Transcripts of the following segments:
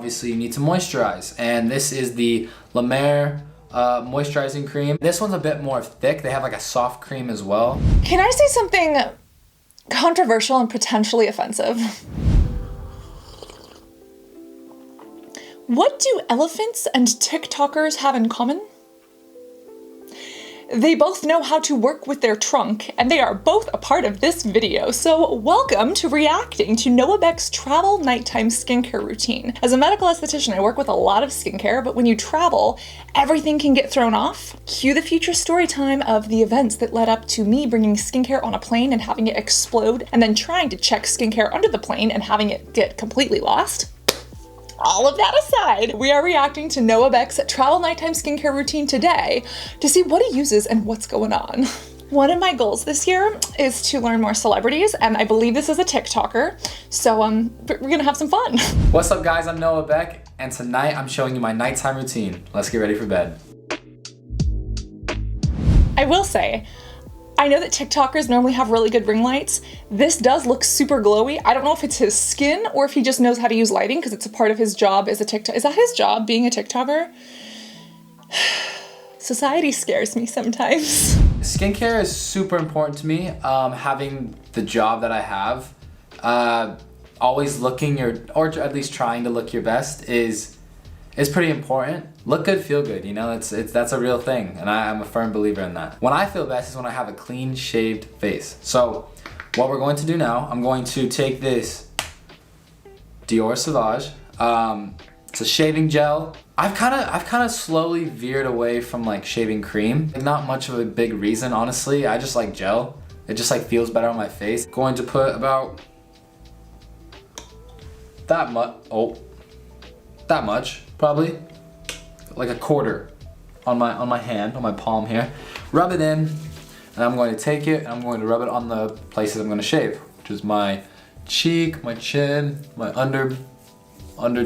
obviously you need to moisturize. And this is the La Mer moisturizing cream. This one's a bit more thick. They have like a soft cream as well. Can I say something controversial and potentially offensive? What do elephants and TikTokers have in common? They both know how to work with their trunk, and they are both a part of this video, so welcome to reacting to Noah Beck's travel nighttime skincare routine. As a medical esthetician, I work with a lot of skincare, but when you travel, everything can get thrown off. Cue the future story time of the events that led up to me bringing skincare on a plane and having it explode, and then trying to check skincare under the plane and having it get completely lost. All of that aside, we are reacting to Noah Beck's travel nighttime skincare routine today to see what he uses and what's going on. One of my goals this year is to learn more celebrities, and I believe this is a TikToker, so we're gonna have some fun. What's up guys, I'm Noah Beck, and tonight I'm showing you my nighttime routine. Let's get ready for bed. I will say, I know that TikTokers normally have really good ring lights. This does look super glowy. I don't know if it's his skin or if he just knows how to use lighting because it's a part of his job as a TikTok. Is that his job, being a TikToker? Society scares me sometimes. Skincare is super important to me. Having the job that I have, always looking or at least trying to look your best is pretty important. Look good, feel good, you know, that's a real thing, and I'm a firm believer in that. When I feel best is when I have a clean shaved face. So what we're going to do now, I'm going to take this Dior Sauvage, it's a shaving gel. I've kind of slowly veered away from like shaving cream. Not much of a big reason, honestly. I just like gel. It just like feels better on my face. Going to put about that much, probably like a quarter on my hand, on my palm here. Rub it in, and I'm going to take it and I'm going to rub it on the places I'm going to shave, which is my cheek, my chin, my under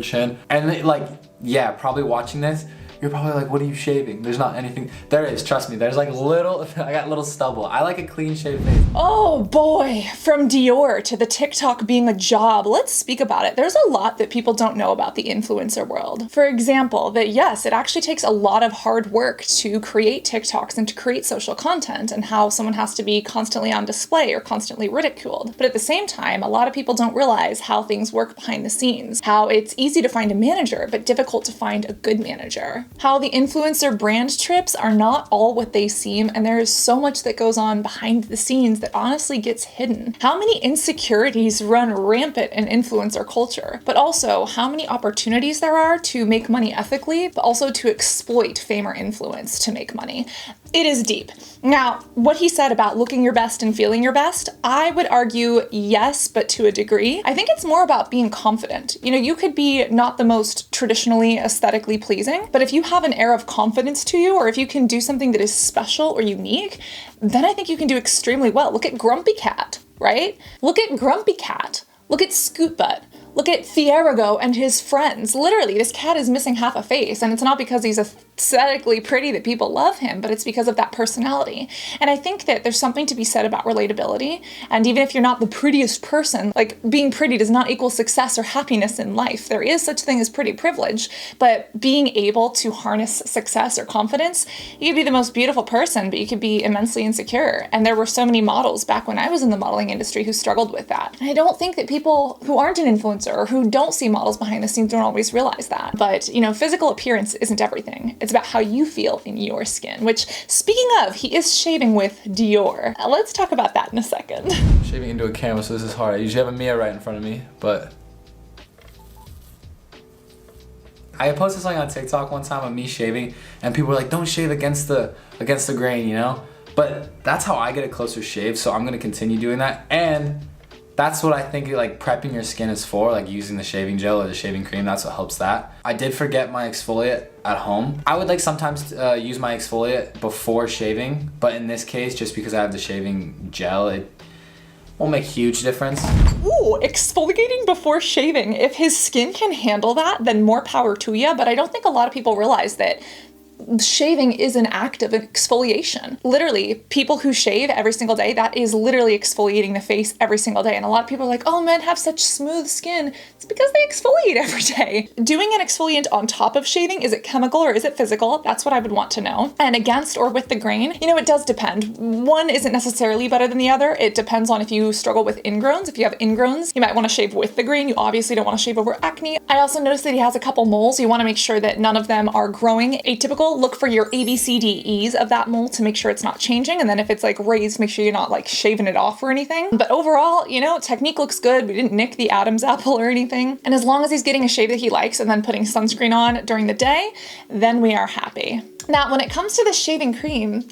chin. And like, yeah, probably watching this, you're probably like, what are you shaving? There's not anything. There is, trust me. There's like little, I got little stubble. I like a clean shaved face. Oh boy, from Dior to the TikTok being a job, let's speak about it. There's a lot that people don't know about the influencer world. For example, that yes, it actually takes a lot of hard work to create TikToks and to create social content, and how someone has to be constantly on display or constantly ridiculed. But at the same time, a lot of people don't realize how things work behind the scenes, how it's easy to find a manager, but difficult to find a good manager. How the influencer brand trips are not all what they seem, and there is so much that goes on behind the scenes that honestly gets hidden. How many insecurities run rampant in influencer culture, but also how many opportunities there are to make money ethically, but also to exploit fame or influence to make money. It is deep. Now, what he said about looking your best and feeling your best, I would argue yes, but to a degree. I think it's more about being confident. You know, you could be not the most traditionally aesthetically pleasing, but if you have an air of confidence to you, or if you can do something that is special or unique, then I think you can do extremely well. Look at Grumpy Cat, right? Look at Grumpy Cat. Look at Scoot Butt. Look at Thierago and his friends. Literally, this cat is missing half a face, and it's not because he's aesthetically pretty that people love him, but it's because of that personality. And I think that there's something to be said about relatability, and even if you're not the prettiest person, like being pretty does not equal success or happiness in life. There is such a thing as pretty privilege, but being able to harness success or confidence, you could be the most beautiful person, but you could be immensely insecure. And there were so many models back when I was in the modeling industry who struggled with that. And I don't think that people who aren't an influencer or who don't see models behind the scenes don't always realize that. But, you know, physical appearance isn't everything. It's about how you feel in your skin, which, speaking of, he is shaving with Dior. Let's talk about that in a second. Shaving into a camera, so this is hard. I usually have a mirror right in front of me, but I posted something on TikTok one time of me shaving, and people were like, don't shave against the grain, you know? But that's how I get a closer shave, so I'm gonna continue doing that. And that's what I think like prepping your skin is for, like using the shaving gel or the shaving cream. That's what helps that. I did forget my exfoliant at home. I would like sometimes use my exfoliant before shaving, but in this case, just because I have the shaving gel, it won't make a huge difference. Ooh, exfoliating before shaving. If his skin can handle that, then more power to you. But I don't think a lot of people realize that shaving is an act of exfoliation. Literally, people who shave every single day, that is literally exfoliating the face every single day. And a lot of people are like, oh, men have such smooth skin. It's because they exfoliate every day. Doing an exfoliant on top of shaving, is it chemical or is it physical? That's what I would want to know. And against or with the grain, it does depend. One isn't necessarily better than the other. It depends on if you struggle with ingrowns. If you have ingrowns, you might want to shave with the grain. You obviously don't want to shave over acne. I also noticed that he has a couple moles. You want to make sure that none of them are growing atypical. Look for your ABCDEs of that mole to make sure it's not changing. And then if it's like raised, make sure you're not like shaving it off or anything. But overall, technique looks good. We didn't nick the Adam's apple or anything. And as long as he's getting a shave that he likes and then putting sunscreen on during the day, then we are happy. Now, when it comes to the shaving cream,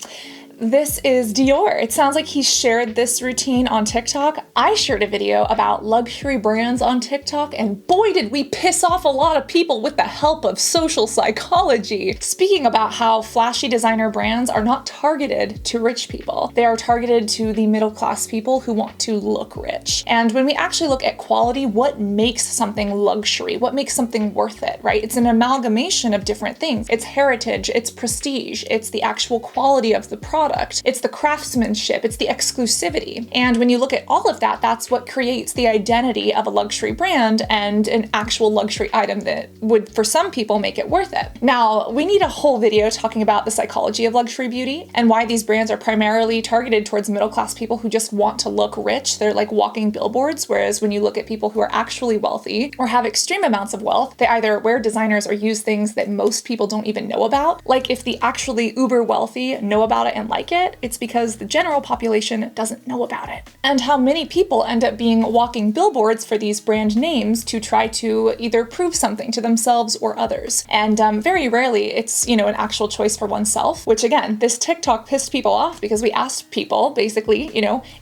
this is Dior. It sounds like he shared this routine on TikTok. I shared a video about luxury brands on TikTok, and boy, did we piss off a lot of people with the help of social psychology. Speaking about how flashy designer brands are not targeted to rich people. They are targeted to the middle class people who want to look rich. And when we actually look at quality, what makes something luxury? What makes something worth it, right? It's an amalgamation of different things. It's heritage, it's prestige, it's the actual quality of the product. It's the craftsmanship, it's the exclusivity. And when you look at all of that, that's what creates the identity of a luxury brand and an actual luxury item that would, for some people, make it worth it. Now, we need a whole video talking about the psychology of luxury beauty and why these brands are primarily targeted towards middle-class people who just want to look rich. They're like walking billboards, whereas when you look at people who are actually wealthy or have extreme amounts of wealth, they either wear designers or use things that most people don't even know about. Like if the actually uber wealthy know about it and like it, it's because the general population doesn't know about it. And how many people end up being walking billboards for these brand names to try to either prove something to themselves or others. And very rarely it's, an actual choice for oneself, which again, this TikTok pissed people off because we asked people basically,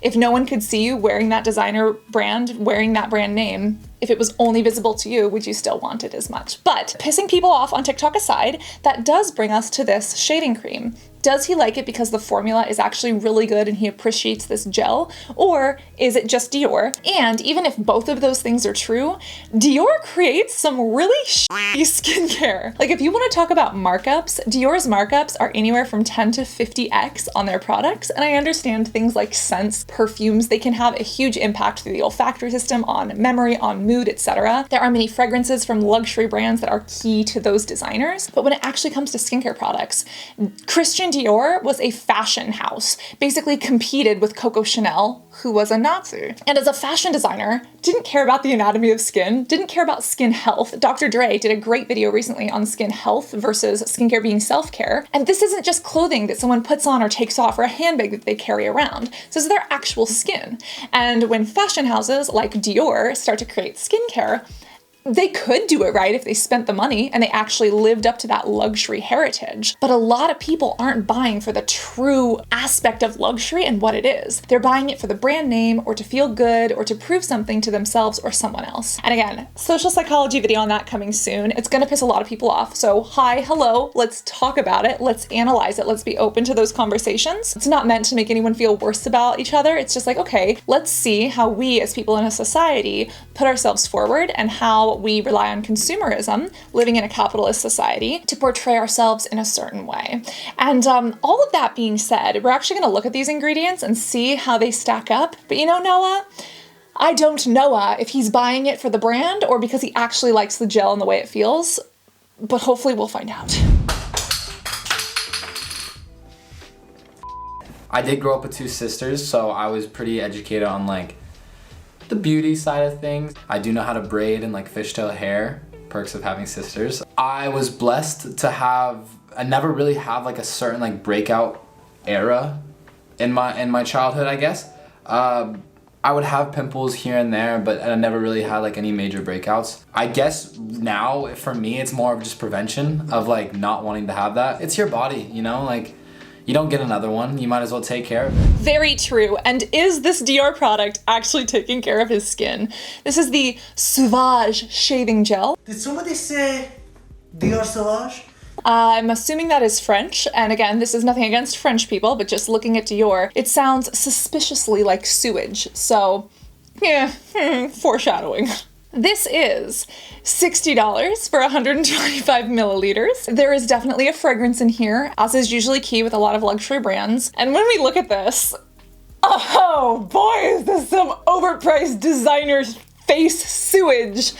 if no one could see you wearing that designer brand, wearing that brand name, if it was only visible to you, would you still want it as much? But pissing people off on TikTok aside, that does bring us to this shaving cream. Does he like it because the formula is actually really good and he appreciates this gel? Or is it just Dior? And even if both of those things are true, Dior creates some really shitty skincare. Like if you want to talk about markups, Dior's markups are anywhere from 10 to 50x on their products. And I understand things like scents, perfumes, they can have a huge impact through the olfactory system, on memory, on mood, etc. There are many fragrances from luxury brands that are key to those designers. But when it actually comes to skincare products, Christian Dior was a fashion house, basically competed with Coco Chanel, who was a Nazi. And as a fashion designer, didn't care about the anatomy of skin, didn't care about skin health. Dr. Dre did a great video recently on skin health versus skincare being self-care. And this isn't just clothing that someone puts on or takes off or a handbag that they carry around. This is their actual skin. And when fashion houses like Dior start to create skincare, they could do it right if they spent the money and they actually lived up to that luxury heritage. But a lot of people aren't buying for the true aspect of luxury and what it is. They're buying it for the brand name or to feel good or to prove something to themselves or someone else. And again, social psychology video on that coming soon. It's gonna piss a lot of people off. So hi, hello, let's talk about it. Let's analyze it. Let's be open to those conversations. It's not meant to make anyone feel worse about each other. It's just like, okay, let's see how we as people in a society put ourselves forward and how we rely on consumerism, living in a capitalist society, to portray ourselves in a certain way. And all of that being said, we're actually going to look at these ingredients and see how they stack up. But Noah, I don't know if he's buying it for the brand or because he actually likes the gel and the way it feels, but hopefully we'll find out. I did grow up with two sisters, so I was pretty educated on the beauty side of things. I do know how to braid and fishtail hair, perks of having sisters. I was blessed to I never really have a certain breakout era in my childhood, I guess. I would have pimples here and there, but I never really had any major breakouts. I guess now for me it's more of just prevention of not wanting to have that. It's your body, you don't get another one. You might as well take care of it. Very true. And is this Dior product actually taking care of his skin? This is the Sauvage Shaving Gel. Did somebody say Dior Sauvage? I'm assuming that is French. And again, this is nothing against French people, but just looking at Dior, it sounds suspiciously like sewage. So, yeah, foreshadowing. This is $60 for 125 milliliters. There is definitely a fragrance in here, as is usually key with a lot of luxury brands. And when we look at this, oh boy, is this some overpriced designer face sewage.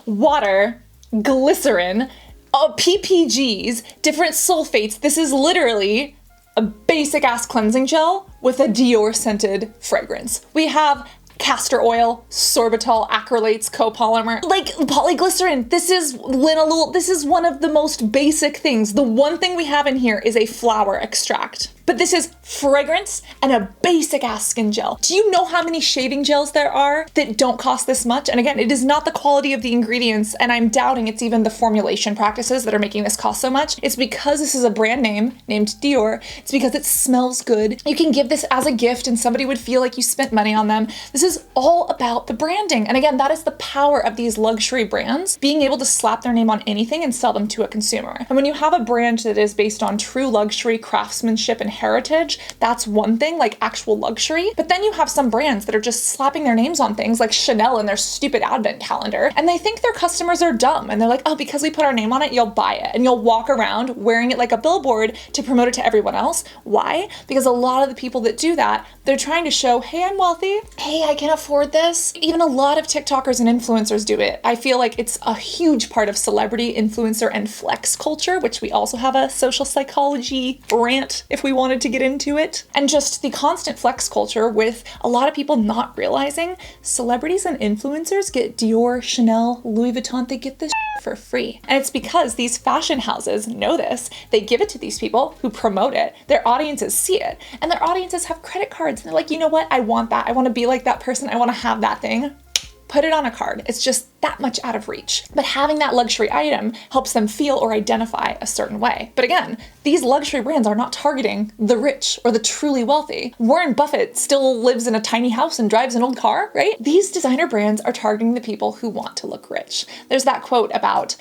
Water, glycerin, PPGs, different sulfates. This is literally a basic ass cleansing gel with a Dior scented fragrance. We have castor oil, sorbitol, acrylates, copolymer, like polyglycerin. This is linalool. This is one of the most basic things. The one thing we have in here is a flower extract. But this is fragrance and a basic ass skin gel. Do you know how many shaving gels there are that don't cost this much? And again, it is not the quality of the ingredients, and I'm doubting it's even the formulation practices that are making this cost so much. It's because this is a brand name named Dior. It's because it smells good. You can give this as a gift and somebody would feel like you spent money on them. This is all about the branding. And again, that is the power of these luxury brands, being able to slap their name on anything and sell them to a consumer. And when you have a brand that is based on true luxury, craftsmanship, and heritage, that's one thing, like actual luxury. But then you have some brands that are just slapping their names on things like Chanel and their stupid advent calendar, and they think their customers are dumb, and they're like, oh, because we put our name on it, you'll buy it, and you'll walk around wearing it like a billboard to promote it to everyone else. Why? Because a lot of the people that do that, they're trying to show, hey, I'm wealthy, hey, I can afford this. Even a lot of TikTokers and influencers do it. I feel like it's a huge part of celebrity, influencer, and flex culture, which we also have a social psychology rant if we wanted to get into it. And just the constant flex culture with a lot of people not realizing celebrities and influencers get Dior, Chanel, Louis Vuitton, they get this for free. And it's because these fashion houses know this. They give it to these people who promote it. Their audiences see it, and their audiences have credit cards. And they're like, you know what? I want that. I want to be like that person. I want to have that thing. Put it on a card. It's just that much out of reach. But having that luxury item helps them feel or identify a certain way. But again, these luxury brands are not targeting the rich or the truly wealthy. Warren Buffett still lives in a tiny house and drives an old car, right? These designer brands are targeting the people who want to look rich. There's that quote about,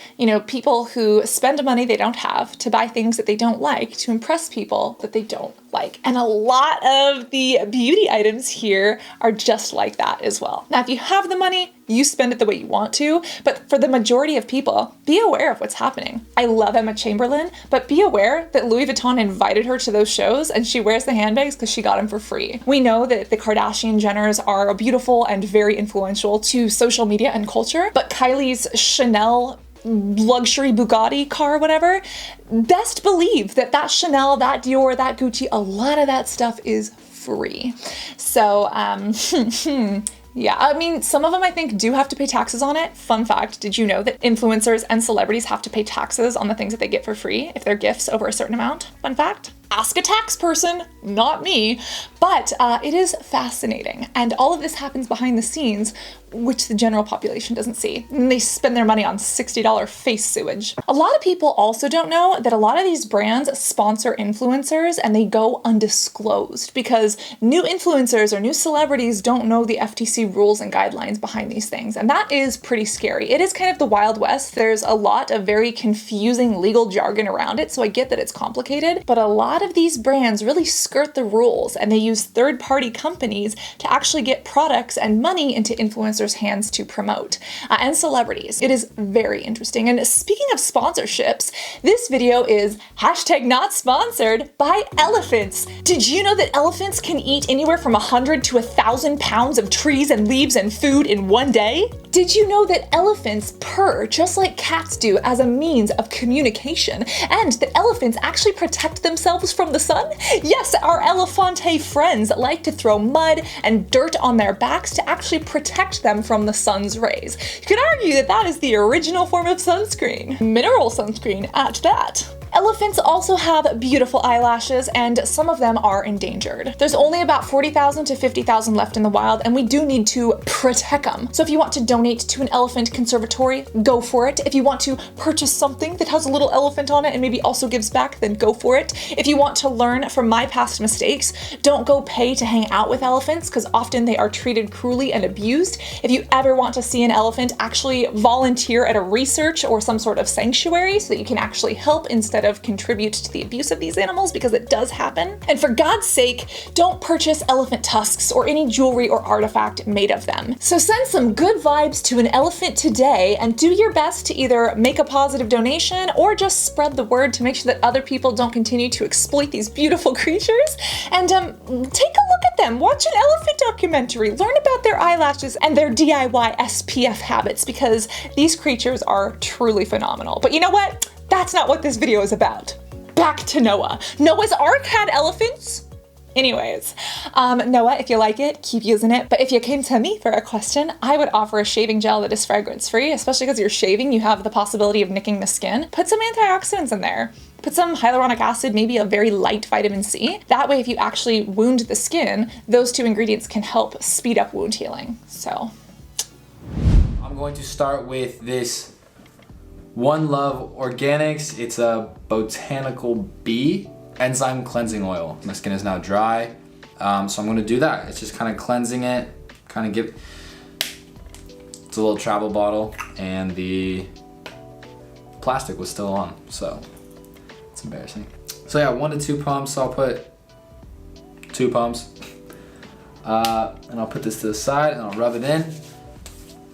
people who spend money they don't have to buy things that they don't like to impress people that they don't like. And a lot of the beauty items here are just like that as well. Now, if you have the money, you spend it the way you want to, but for the majority of people, be aware of what's happening. I love Emma Chamberlain, but be aware that Louis Vuitton invited her to those shows and she wears the handbags because she got them for free. We know that the Kardashian Jenners are beautiful and very influential to social media and culture, but Kylie's Chanel luxury Bugatti car, whatever, best believe that Chanel, that Dior, that Gucci, a lot of that stuff is free. So, yeah, I mean, some of them I think do have to pay taxes on it. Fun fact, did you know that influencers and celebrities have to pay taxes on the things that they get for free if they're gifts over a certain amount? Fun fact. Ask a tax person, not me, but it is fascinating. And all of this happens behind the scenes, which the general population doesn't see. And they spend their money on $60 face sewage. A lot of people also don't know that a lot of these brands sponsor influencers and they go undisclosed because new influencers or new celebrities don't know the FTC rules and guidelines behind these things. And that is pretty scary. It is kind of the Wild West. There's a lot of very confusing legal jargon around it, so I get that it's complicated, but a lot of these brands really skirt the rules and they use third-party companies to actually get products and money into influencers' hands to promote, and celebrities. It is very interesting. And speaking of sponsorships, this video is #not sponsored by elephants. Did you know that elephants can eat anywhere from 100 to 1,000 pounds of trees and leaves and food in one day? Did you know that elephants purr just like cats do as a means of communication, and that elephants actually protect themselves from the sun? Yes, our elephante friends like to throw mud and dirt on their backs to actually protect them from the sun's rays. You could argue that that is the original form of sunscreen. Mineral sunscreen at that. Elephants also have beautiful eyelashes, and some of them are endangered. There's only about 40,000 to 50,000 left in the wild, and we do need to protect them. So if you want to donate to an elephant conservatory, go for it. If you want to purchase something that has a little elephant on it and maybe also gives back, then go for it. If you want to learn from my past mistakes, don't go pay to hang out with elephants because often they are treated cruelly and abused. If you ever want to see an elephant, actually volunteer at a research or some sort of sanctuary so that you can actually help instead instead of contribute to the abuse of these animals, because it does happen. And for God's sake, don't purchase elephant tusks or any jewelry or artifact made of them. So send some good vibes to an elephant today and do your best to either make a positive donation or just spread the word to make sure that other people don't continue to exploit these beautiful creatures. And take a look at them. Watch an elephant documentary. Learn about their eyelashes and their DIY SPF habits, because these creatures are truly phenomenal. But you know what? That's not what this video is about. Back to Noah. Noah's Ark had elephants. Anyways, Noah, if you like it, keep using it. But if you came to me for a question, I would offer a shaving gel that is fragrance-free, especially because you're shaving, you have the possibility of nicking the skin. Put some antioxidants in there. Put some hyaluronic acid, maybe a very light vitamin C. That way, if you actually wound the skin, those two ingredients can help speed up wound healing. So I'm going to start with this One Love Organics. It's a Botanical Bee enzyme cleansing oil. My skin is now dry, so I'm gonna do that. It's just kind of cleansing it, it's a little travel bottle, and the plastic was still on, so it's embarrassing. So yeah, 1 to 2 pumps, so I'll put 2 pumps, and I'll put this to the side and I'll rub it in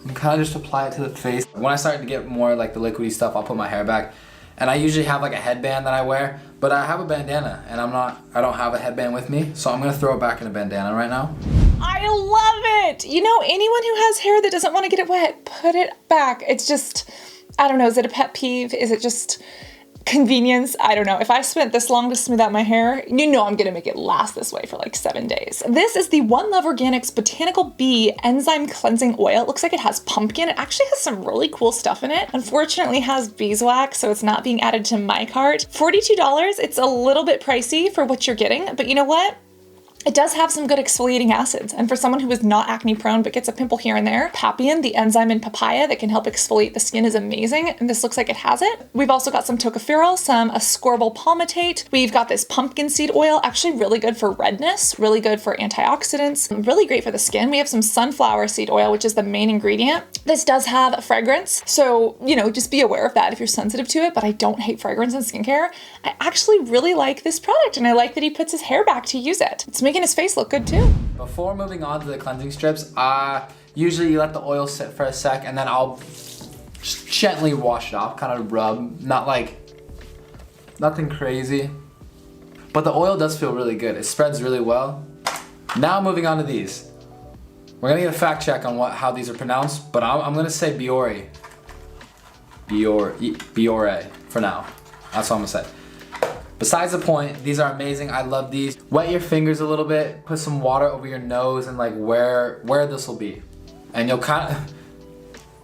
and kind of just apply it to the face. When I start to get more like the liquidy stuff, I'll put my hair back. And I usually have like a headband that I wear, but I have a bandana and I don't have a headband with me, so I'm gonna throw it back in a bandana right now. I love it. You know, anyone who has hair that doesn't want to get it wet, put it back. It's just, I don't know, is it a pet peeve? Is it just convenience? I don't know. If I spent this long to smooth out my hair, you know I'm gonna make it last this way for like 7 days. This is the One Love Organics Botanical Bee Enzyme Cleansing Oil. It looks like it has pumpkin. It actually has some really cool stuff in it. Unfortunately, it has beeswax, so it's not being added to my cart. $42. It's a little bit pricey for what you're getting, but you know what? It does have some good exfoliating acids, and for someone who is not acne prone but gets a pimple here and there, papain, the enzyme in papaya that can help exfoliate the skin, is amazing, and this looks like it has it. We've also got some tocopherol, some ascorbyl palmitate. We've got this pumpkin seed oil, actually really good for redness, really good for antioxidants, really great for the skin. We have some sunflower seed oil, which is the main ingredient. This does have a fragrance, so, you know, just be aware of that if you're sensitive to it, but I don't hate fragrance in skincare. I actually really like this product, and I like that he puts his hair back to use it. It's making his face look good too. Before moving on to the cleansing strips, usually you let the oil sit for a sec and then I'll just gently wash it off, kind of rub, not like, nothing crazy. But the oil does feel really good. It spreads really well. Now moving on to these. We're gonna get a fact check on how these are pronounced, but I'm gonna say Biore. Biore for now. That's what I'm gonna say. Besides the point, these are amazing. I love these. Wet your fingers a little bit, put some water over your nose and like where this will be. And you'll kind of,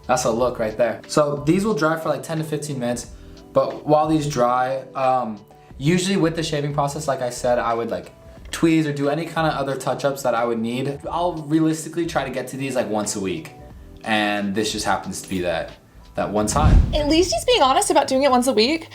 that's a look right there. So these will dry for like 10 to 15 minutes, but while these dry, usually with the shaving process, like I said, I would like tweeze or do any kind of other touch-ups that I would need. I'll realistically try to get to these like once a week. And this just happens to be that one time. At least he's being honest about doing it once a week.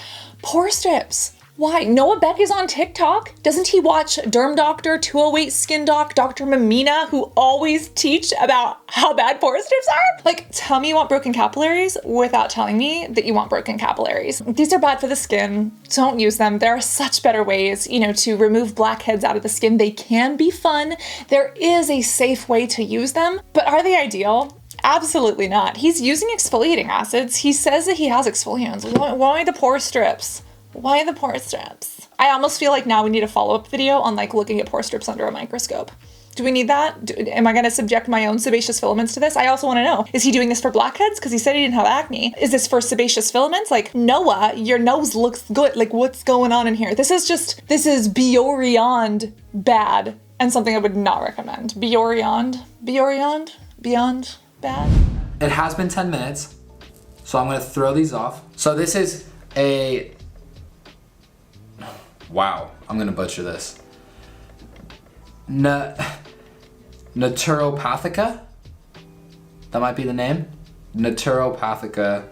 Pore strips. Why? Noah Beck is on TikTok. Doesn't he watch Derm Doctor, 208 Skin Doc, Dr. Mamina, who always teach about how bad pore strips are? Like, tell me you want broken capillaries without telling me that you want broken capillaries. These are bad for the skin. Don't use them. There are such better ways, you know, to remove blackheads out of the skin. They can be fun. There is a safe way to use them, but are they ideal? Absolutely not. He's using exfoliating acids. He says that he has exfoliants. Why the pore strips? Why the pore strips? I almost feel like now we need a follow-up video on like looking at pore strips under a microscope. Do we need that? Am I gonna subject my own sebaceous filaments to this? I also wanna know, is he doing this for blackheads? Because he said he didn't have acne. Is this for sebaceous filaments? Like, Noah, your nose looks good. Like, what's going on in here? This is beyond bad and something I would not recommend. Beyond bad. It has been 10 minutes, so I'm gonna throw these off. So this is a, wow, I'm gonna butcher this. Naturopathica? That might be the name. Naturopathica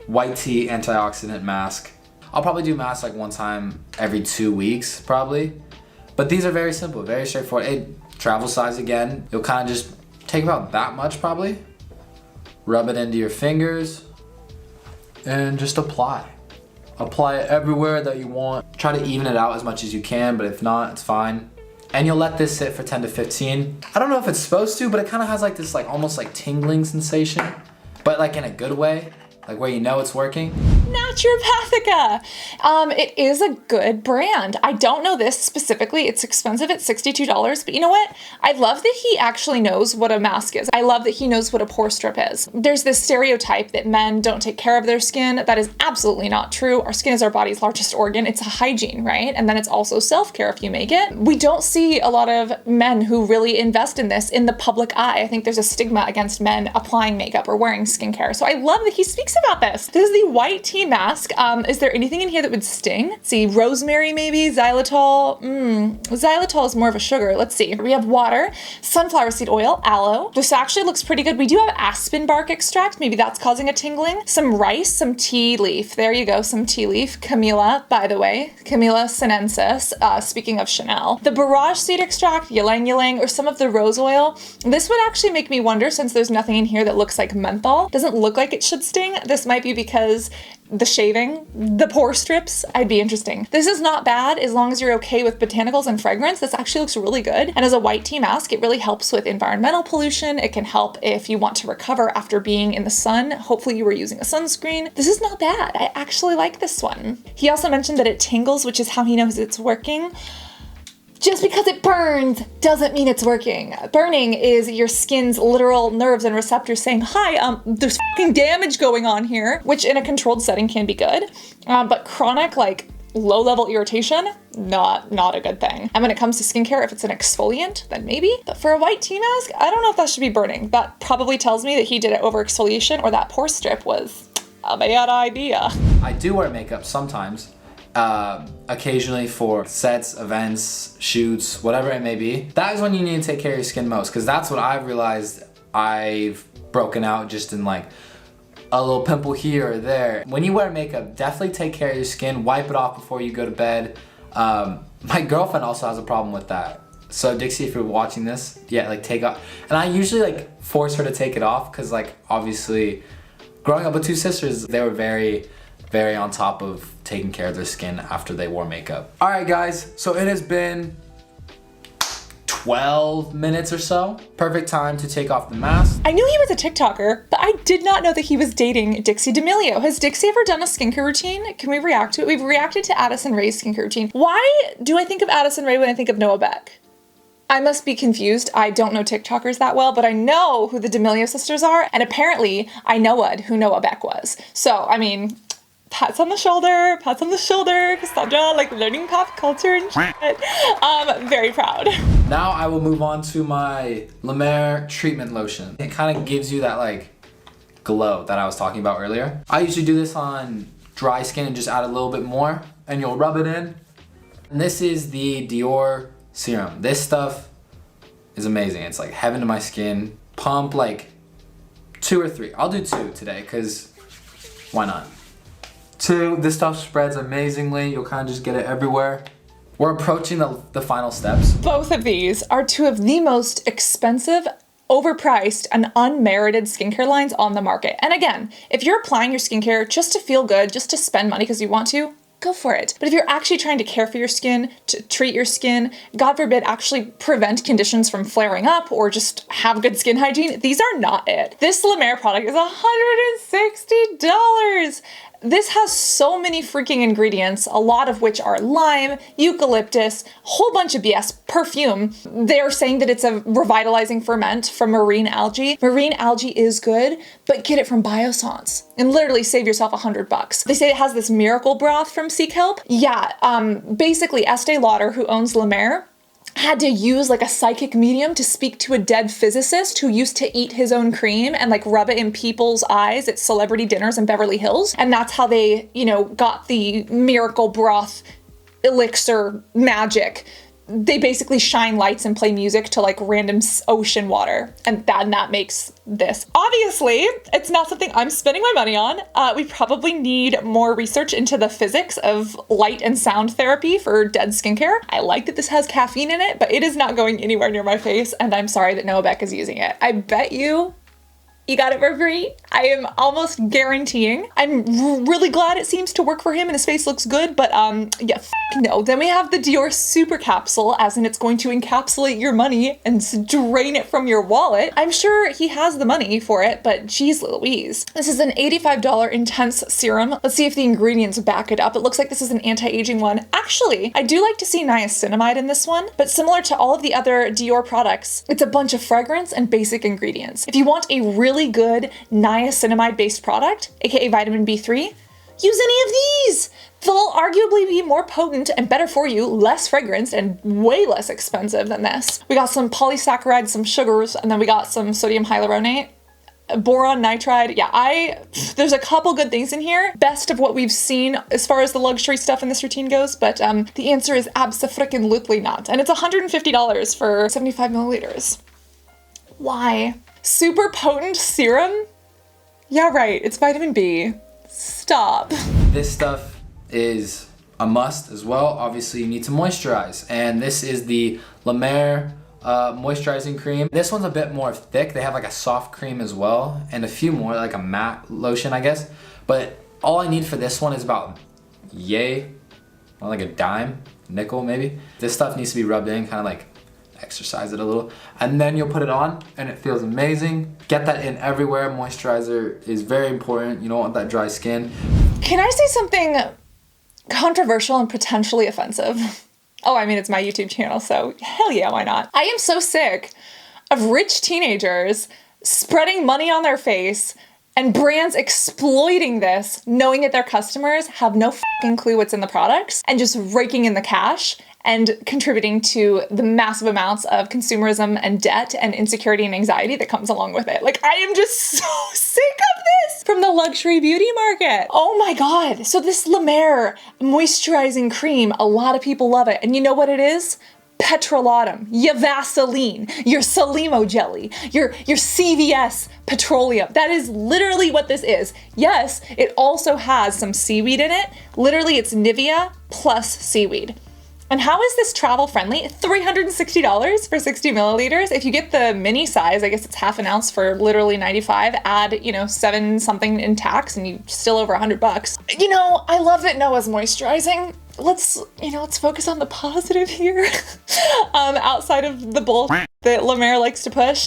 white tea antioxidant mask. I'll probably do masks like one time every 2 weeks, probably. But these are very simple, very straightforward. A travel size again. You'll kind of just take about that much probably. Rub it into your fingers and just apply. apply it everywhere that you want. Try to even it out as much as you can, but if not, it's fine. And you'll let this sit for 10 to 15. I don't know if it's supposed to, but it kind of has like this like almost like tingling sensation, but like in a good way, like where you know it's working. Naturopathica. It is a good brand. I don't know this specifically. It's expensive at $62, but you know what? I love that he actually knows what a mask is. I love that he knows what a pore strip is. There's this stereotype that men don't take care of their skin. That is absolutely not true. Our skin is our body's largest organ. It's a hygiene, right? And then it's also self-care if you make it. We don't see a lot of men who really invest in this in the public eye. I think there's a stigma against men applying makeup or wearing skincare. So I love that he speaks about this. This is the white tea mask. Is there anything in here that would sting? Let's see, rosemary maybe, xylitol. Xylitol is more of a sugar. Let's see. We have water, sunflower seed oil, aloe. This actually looks pretty good. We do have aspen bark extract. Maybe that's causing a tingling. Some rice, some tea leaf. There you go, some tea leaf. Camellia, by the way. Camellia sinensis, speaking of Chanel. The borage seed extract, ylang ylang, or some of the rose oil. This would actually make me wonder, since there's nothing in here that looks like menthol. Doesn't look like it should sting. This might be because the shaving, the pore strips, I'd be interesting. This is not bad as long as you're okay with botanicals and fragrance. This actually looks really good. And as a white tea mask, it really helps with environmental pollution. It can help if you want to recover after being in the sun. Hopefully you were using a sunscreen. This is not bad. I actually like this one. He also mentioned that it tingles, which is how he knows it's working. Just because it burns doesn't mean it's working. Burning is your skin's literal nerves and receptors saying, hi, there's fucking damage going on here, which in a controlled setting can be good. But chronic, like low-level irritation, not a good thing. And when it comes to skincare, if it's an exfoliant, then maybe. But for a white tea mask, I don't know if that should be burning. That probably tells me that he did it over exfoliation or that pore strip was a bad idea. I do wear makeup sometimes. Occasionally for sets, events, shoots, whatever it may be. That is when you need to take care of your skin most, because that's what I've realized I've broken out just in like a little pimple here or there. When you wear makeup, definitely take care of your skin, wipe it off before you go to bed. My girlfriend also has a problem with that. So Dixie, if you're watching this, yeah, like take off. And I usually like force her to take it off because like obviously growing up with two sisters, they were very on top of taking care of their skin after they wore makeup. All right, guys, so it has been 12 minutes or so. Perfect time to take off the mask. I knew he was a TikToker, but I did not know that he was dating Dixie D'Amelio. Has Dixie ever done a skincare routine? Can we react to it? We've reacted to Addison Rae's skincare routine. Why do I think of Addison Rae when I think of Noah Beck? I must be confused. I don't know TikTokers that well, but I know who the D'Amelio sisters are, and apparently I knowed who Noah Beck was. So, I mean, pats on the shoulder, Cassandra, like learning pop culture and shit. Very proud. Now I will move on to my Mar Treatment Lotion. It kind of gives you that like glow that I was talking about earlier. I usually do this on dry skin and just add a little bit more and you'll rub it in. And this is the Dior Serum. This stuff is amazing. It's like heaven to my skin. Pump like 2 or 3. I'll do 2 today because why not? 2, this stuff spreads amazingly. You'll kind of just get it everywhere. We're approaching the final steps. Both of these are 2 of the most expensive, overpriced, and unmerited skincare lines on the market. And again, if you're applying your skincare just to feel good, just to spend money because you want to, go for it. But if you're actually trying to care for your skin, to treat your skin, God forbid, actually prevent conditions from flaring up or just have good skin hygiene, these are not it. This La Mer product is $160. This has so many freaking ingredients, a lot of which are lime, eucalyptus, a whole bunch of BS, perfume. They're saying that it's a revitalizing ferment from marine algae. Marine algae is good, but get it from Biossance and literally save yourself $100. They say it has this miracle broth from sea kelp. Yeah, basically Estee Lauder, who owns La Mer, had to use like a psychic medium to speak to a dead physicist who used to eat his own cream and like rub it in people's eyes at celebrity dinners in Beverly Hills. And that's how they, got the miracle broth elixir magic. They basically shine lights and play music to like random ocean water. And that makes this. Obviously, it's not something I'm spending my money on. We probably need more research into the physics of light and sound therapy for dead skincare. I like that this has caffeine in it, but it is not going anywhere near my face. And I'm sorry that Noah Beck is using it. I bet you You got it for free. I am almost guaranteeing. I'm really glad it seems to work for him and his face looks good, but yeah, no. Then we have the Dior Super Capsule, as in it's going to encapsulate your money and drain it from your wallet. I'm sure he has the money for it, but geez Louise. This is an $85 intense serum. Let's see if the ingredients back it up. It looks like this is an anti-aging one. Actually, I do like to see niacinamide in this one, but similar to all of the other Dior products, it's a bunch of fragrance and basic ingredients. If you want a really good niacinamide-based product, aka vitamin B3, use any of these. They'll arguably be more potent and better for you, less fragranced, and way less expensive than this. We got some polysaccharides, some sugars, and then we got some sodium hyaluronate, boron nitride. Yeah, there's a couple good things in here. Best of what we've seen as far as the luxury stuff in this routine goes, but the answer is abso-frickin-lutely not. And it's $150 for 75 milliliters. Why? Super potent serum? Yeah, right, it's vitamin B. Stop. This stuff is a must as well. Obviously, you need to moisturize, and this is the La Mer moisturizing cream. This one's a bit more thick. They have like a soft cream as well, and a few more, like a matte lotion, I guess. But all I need for this one is about like a dime, nickel maybe. This stuff needs to be rubbed in, kind of like exercise it a little, and then you'll put it on and it feels amazing. Get that in everywhere. Moisturizer is very important. You don't want that dry skin. Can I say something controversial and potentially offensive? Oh, I mean, it's my YouTube channel, so hell yeah, why not? I am so sick of rich teenagers spreading money on their face and brands exploiting this, knowing that their customers have no fucking clue what's in the products and just raking in the cash and contributing to the massive amounts of consumerism and debt and insecurity and anxiety that comes along with it. Like, I am just so sick of this from the luxury beauty market. Oh my God. So this La Mer moisturizing cream, a lot of people love it. And you know what it is? Petrolatum, your Vaseline, your Salimo jelly, your CVS petroleum. That is literally what this is. Yes, it also has some seaweed in it. Literally, it's Nivea plus seaweed. And how is this travel friendly? $360 for 60 milliliters. If you get the mini size, I guess it's half an ounce for literally 95, add, 7 something in tax and you still over $100. I love that Noah's moisturizing. Let's focus on the positive here. Outside of the bull that La Mer likes to push.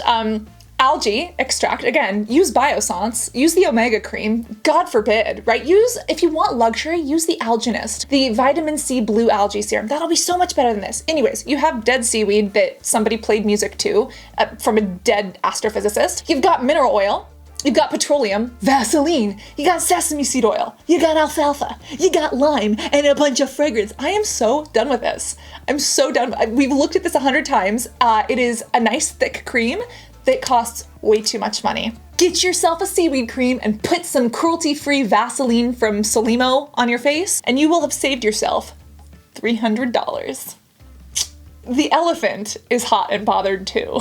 Algae extract, again, use Biossance, use the Omega cream, God forbid, right? If you want luxury, use the Algenist, the vitamin C blue algae serum. That'll be so much better than this. Anyways, you have dead seaweed that somebody played music to from a dead astrophysicist. You've got mineral oil. You've got petroleum, Vaseline, you got sesame seed oil, you got alfalfa, you got lime, and a bunch of fragrance. I am so done with this. I'm so done. We've looked at this 100 times. It is a nice thick cream that costs way too much money. Get yourself a seaweed cream and put some cruelty-free Vaseline from Salimo on your face, and you will have saved yourself $300. The elephant is hot and bothered too.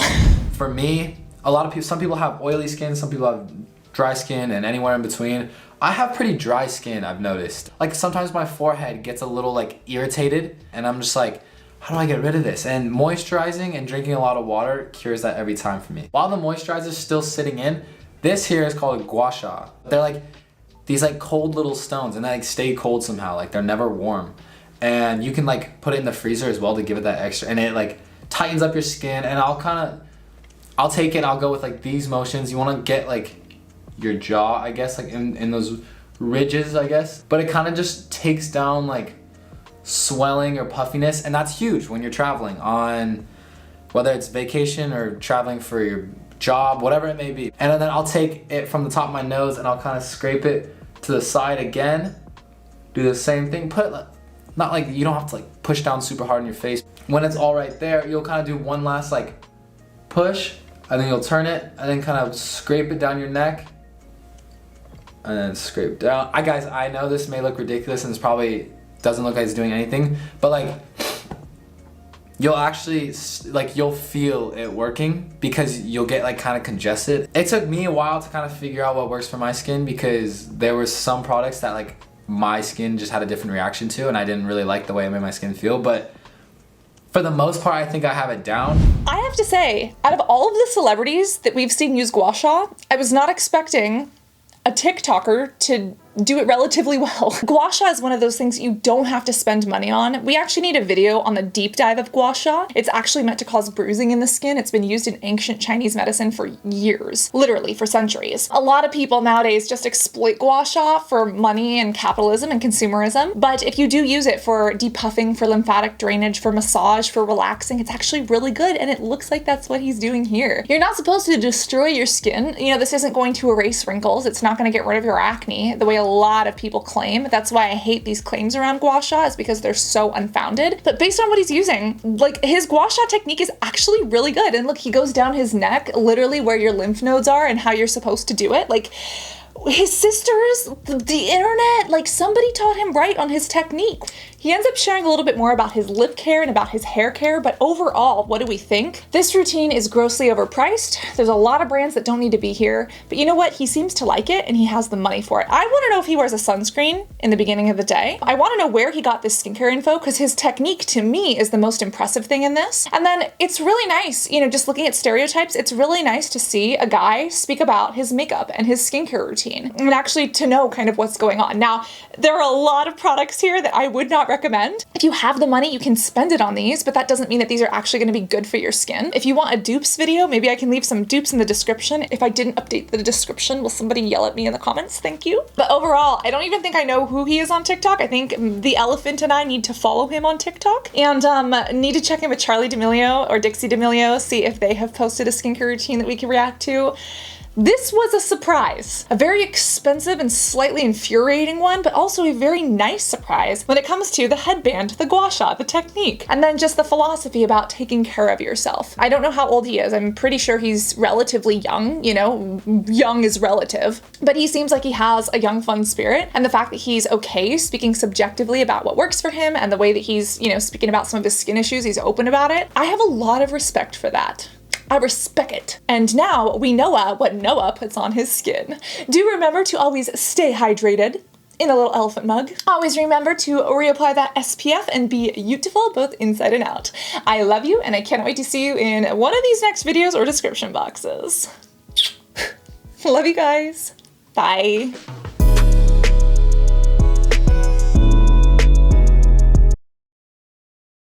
For me, some people have oily skin, some people have dry skin, and anywhere in between. I have pretty dry skin, I've noticed. Like sometimes my forehead gets a little like irritated, and I'm just like, how do I get rid of this? And moisturizing and drinking a lot of water cures that every time for me. While the moisturizer's still sitting in, this here is called gua sha. They're like these like cold little stones, and they like stay cold somehow, like they're never warm. And you can like put it in the freezer as well to give it that extra, and it like tightens up your skin. And I'll take it, I'll go with like these motions. You wanna get like your jaw, I guess, like in those ridges, I guess. But it kind of just takes down like swelling or puffiness, and that's huge when you're traveling on, whether it's vacation or traveling for your job, whatever it may be. And then I'll take it from the top of my nose and I'll kind of scrape it to the side again. Do the same thing. Not like you don't have to like push down super hard in your face. When it's all right there, you'll kind of do one last like push, and then you'll turn it and then kind of scrape it down your neck and then scrape down. Guys, I know this may look ridiculous and it's probably doesn't look like it's doing anything, but like you'll actually you'll feel it working because you'll get like kind of congested. It took me a while to kind of figure out what works for my skin, because there were some products that like my skin just had a different reaction to, and I didn't really like the way it made my skin feel. But For the most part, I think I have it down. I have to say, out of all of the celebrities that we've seen use gua sha, I was not expecting a TikToker to do it relatively well. Gua sha is one of those things you don't have to spend money on. We actually need a video on the deep dive of gua sha. It's actually meant to cause bruising in the skin. It's been used in ancient Chinese medicine for years, literally for centuries. A lot of people nowadays just exploit gua sha for money and capitalism and consumerism. But if you do use it for depuffing, for lymphatic drainage, for massage, for relaxing, it's actually really good. And it looks like that's what he's doing here. You're not supposed to destroy your skin. You know, this isn't going to erase wrinkles. It's not going to get rid of your acne the way a lot of people claim. That's why I hate these claims around gua sha, is because they're so unfounded. But based on what he's using, like, his gua sha technique is actually really good. And look, he goes down his neck, literally where your lymph nodes are and how you're supposed to do it. Like, his sisters, the internet, like, somebody taught him right on his technique. He ends up sharing a little bit more about his lip care and about his hair care, but overall, what do we think? This routine is grossly overpriced. There's a lot of brands that don't need to be here, but you know what? He seems to like it and he has the money for it. I want to know if he wears a sunscreen in the beginning of the day. I want to know where he got this skincare info, because his technique to me is the most impressive thing in this. And then it's really nice, you know, just looking at stereotypes, it's really nice to see a guy speak about his makeup and his skincare routine and actually to know kind of what's going on. Now, there are a lot of products here that I would not recommend. If you have the money, you can spend it on these, but that doesn't mean that these are actually going to be good for your skin. If you want a dupes video, maybe I can leave some dupes in the description. If I didn't update the description, will somebody yell at me in the comments? Thank you. But overall, I don't even think I know who he is on TikTok. I think the elephant and I need to follow him on TikTok, and need to check in with Charlie D'Amelio or Dixie D'Amelio, see if they have posted a skincare routine that we can react to. This was a surprise, a very expensive and slightly infuriating one, but also a very nice surprise when it comes to the headband, the gua sha, the technique, and then just the philosophy about taking care of yourself. I don't know how old he is. I'm pretty sure he's relatively young, you know, young is relative, but he seems like he has a young, fun spirit, and the fact that he's okay speaking subjectively about what works for him and the way that he's, you know, speaking about some of his skin issues, he's open about it. I have a lot of respect for that. I respect it. And now we know what Noah puts on his skin. Do remember to always stay hydrated in a little elephant mug. Always remember to reapply that SPF and be beautiful both inside and out. I love you, and I can't wait to see you in one of these next videos or description boxes. Love you guys. Bye.